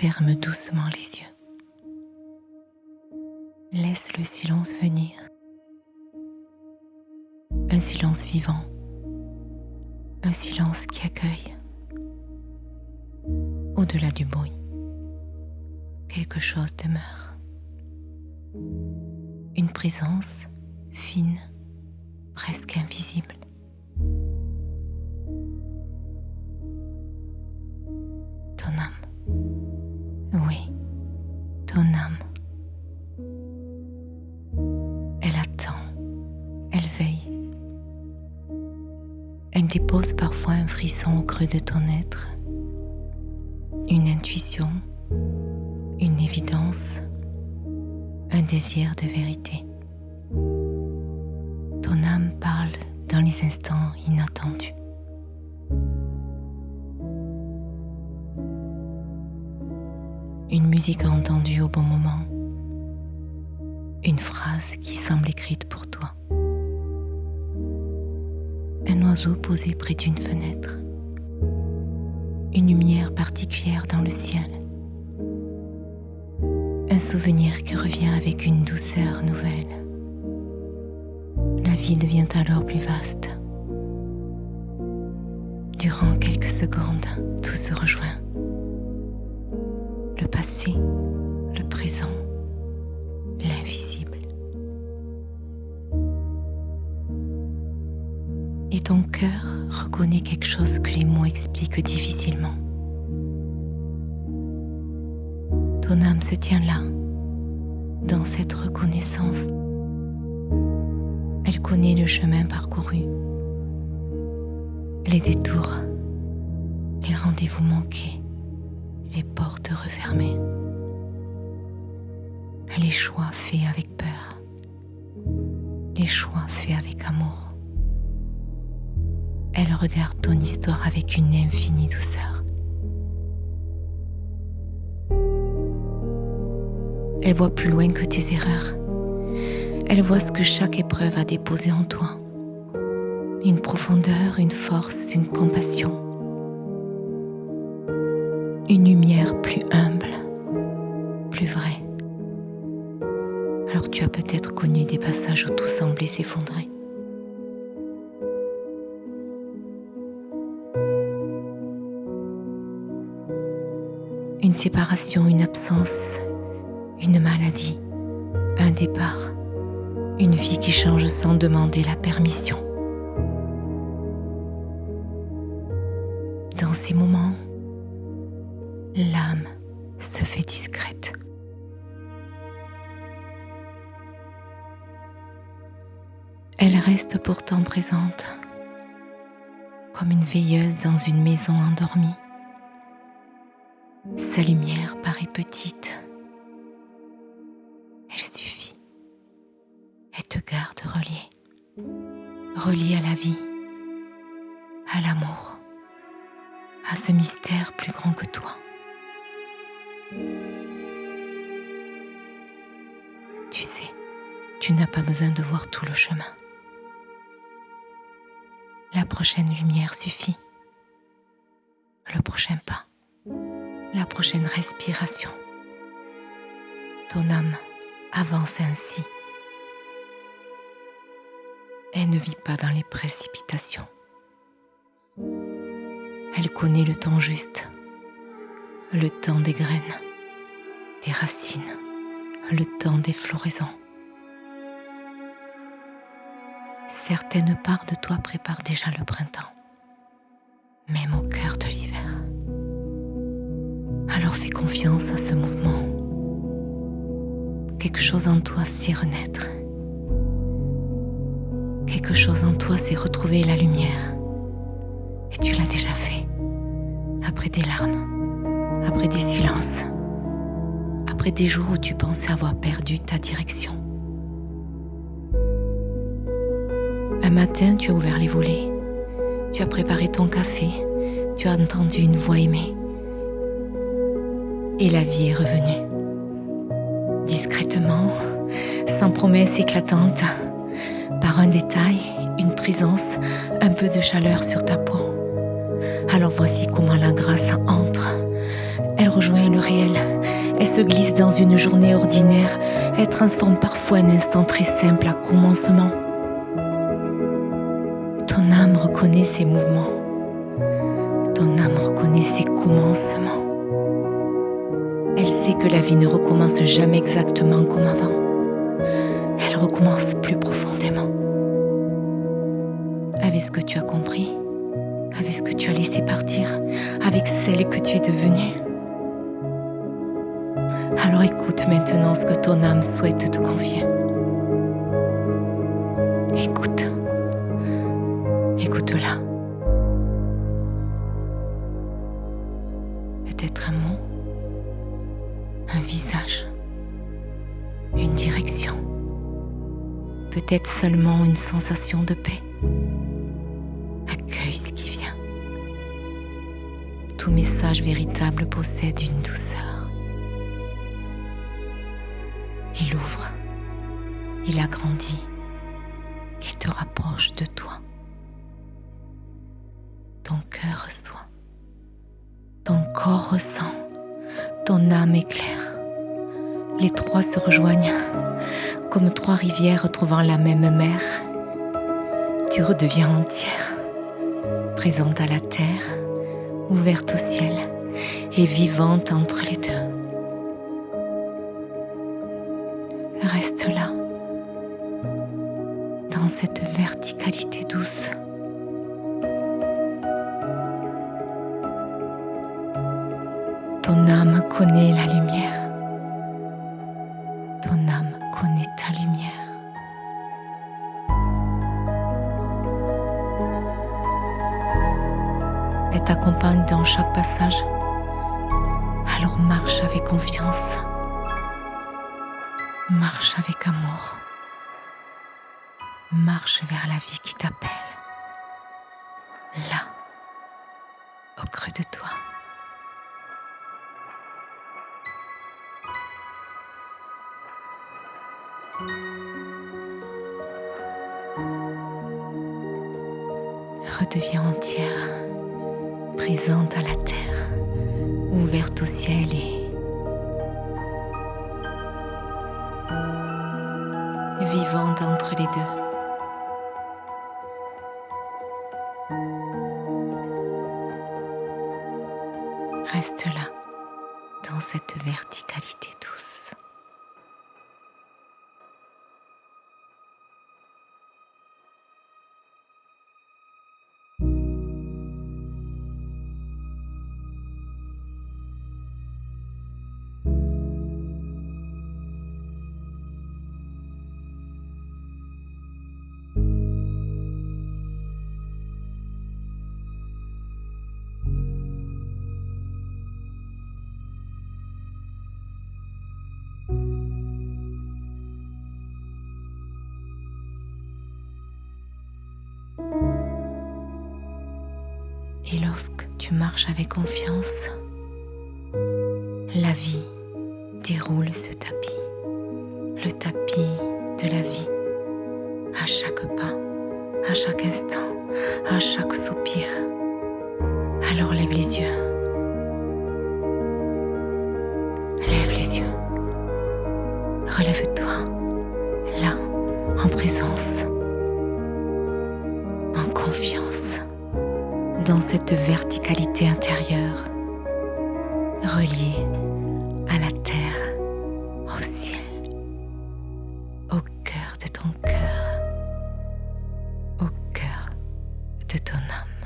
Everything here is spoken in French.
Ferme doucement les yeux. Laisse le silence venir. Un silence vivant. Un silence qui accueille. Au-delà du bruit, quelque chose demeure. Une présence fine, presque invisible. Ton âme. Oui, ton âme. Elle attend, elle veille. Elle dépose parfois un frisson au creux de ton être, une intuition, une évidence, un désir de vérité. Ton âme parle dans les instants inattendus. Une musique entendue au bon moment, une phrase qui semble écrite pour toi. Un oiseau posé près d'une fenêtre, une lumière particulière dans le ciel, un souvenir qui revient avec une douceur nouvelle. La vie devient alors plus vaste. Durant quelques secondes, tout se rejoint. Le passé, le présent, l'invisible. Et ton cœur reconnaît quelque chose que les mots expliquent difficilement. Ton âme se tient là, dans cette reconnaissance. Elle connaît le chemin parcouru, les détours, les rendez-vous manqués, les portes refermées, les choix faits avec peur, les choix faits avec amour. Elle regarde ton histoire avec une infinie douceur. Elle voit plus loin que tes erreurs. Elle voit ce que chaque épreuve a déposé en toi. Une profondeur, une force, une compassion. Une lumière plus humble, plus vraie. Alors tu as peut-être connu des passages où tout semblait s'effondrer. Une séparation, une absence, une maladie, un départ, une vie qui change sans demander la permission. Dans ces moments, l'âme se fait discrète. Elle reste pourtant présente, comme une veilleuse dans une maison endormie. Sa lumière paraît petite. Elle suffit. Elle te garde relié à la vie, à l'amour, à ce mystère plus grand que toi. Tu sais, tu n'as pas besoin de voir tout le chemin. La prochaine lumière suffit. Le prochain pas. La prochaine respiration. Ton âme avance ainsi. Elle ne vit pas dans les précipitations. Elle connaît le temps juste, le temps des graines, des racines, le temps des floraisons. Certaines parts de toi préparent déjà le printemps, même au cœur de l'hiver. Alors fais confiance à ce mouvement. Quelque chose en toi sait renaître. Quelque chose en toi sait retrouver la lumière. Et tu l'as déjà fait. Après des larmes, après des silences, après des jours où tu pensais avoir perdu ta direction. Un matin, tu as ouvert les volets. Tu as préparé ton café. Tu as entendu une voix aimée. Et la vie est revenue. Discrètement, sans promesse éclatante, par un détail, une présence, un peu de chaleur sur ta peau. Alors voici comment la grâce entre. Elle rejoint le réel. Elle se glisse dans une journée ordinaire. Elle transforme parfois un instant très simple à commencement. Ton âme reconnaît ses mouvements. Ton âme reconnaît ses commencements. Elle sait que la vie ne recommence jamais exactement comme avant. Elle recommence plus profondément. Avec ce que tu as compris, avec ce que tu as laissé partir, avec celle que tu es devenue. Alors écoute maintenant ce que ton âme souhaite te confier. Écoute. Écoute-la. Peut-être un mot, un visage, une direction. Peut-être seulement une sensation de paix. Accueille ce qui vient. Tout message véritable possède une douceur. Il ouvre, il agrandit, il te rapproche de toi. Ton cœur reçoit, ton corps ressent, ton âme éclaire. Les trois se rejoignent, comme trois rivières retrouvant la même mer. Tu redeviens entière, présente à la terre, ouverte au ciel et vivante entre les deux. Reste là, dans cette verticalité douce. Ton âme connaît la lumière. Ton âme connaît ta lumière. Elle t'accompagne dans chaque passage. Alors marche avec confiance. Marche avec amour. Marche vers la vie qui t'appelle. Là, au creux de toi. Redeviens entière, présente à la terre, ouverte au ciel et vivante entre les deux. Reste là, dans cette verticalité douce. Et lorsque tu marches avec confiance, la vie déroule ce tapis, le tapis de la vie, à chaque pas, à chaque instant, à chaque soupir. Alors lève les yeux. Lève les yeux. Relève-toi, là, en présence, en confiance. Dans cette verticalité intérieure, reliée à la terre, au ciel, au cœur de ton cœur, au cœur de ton âme.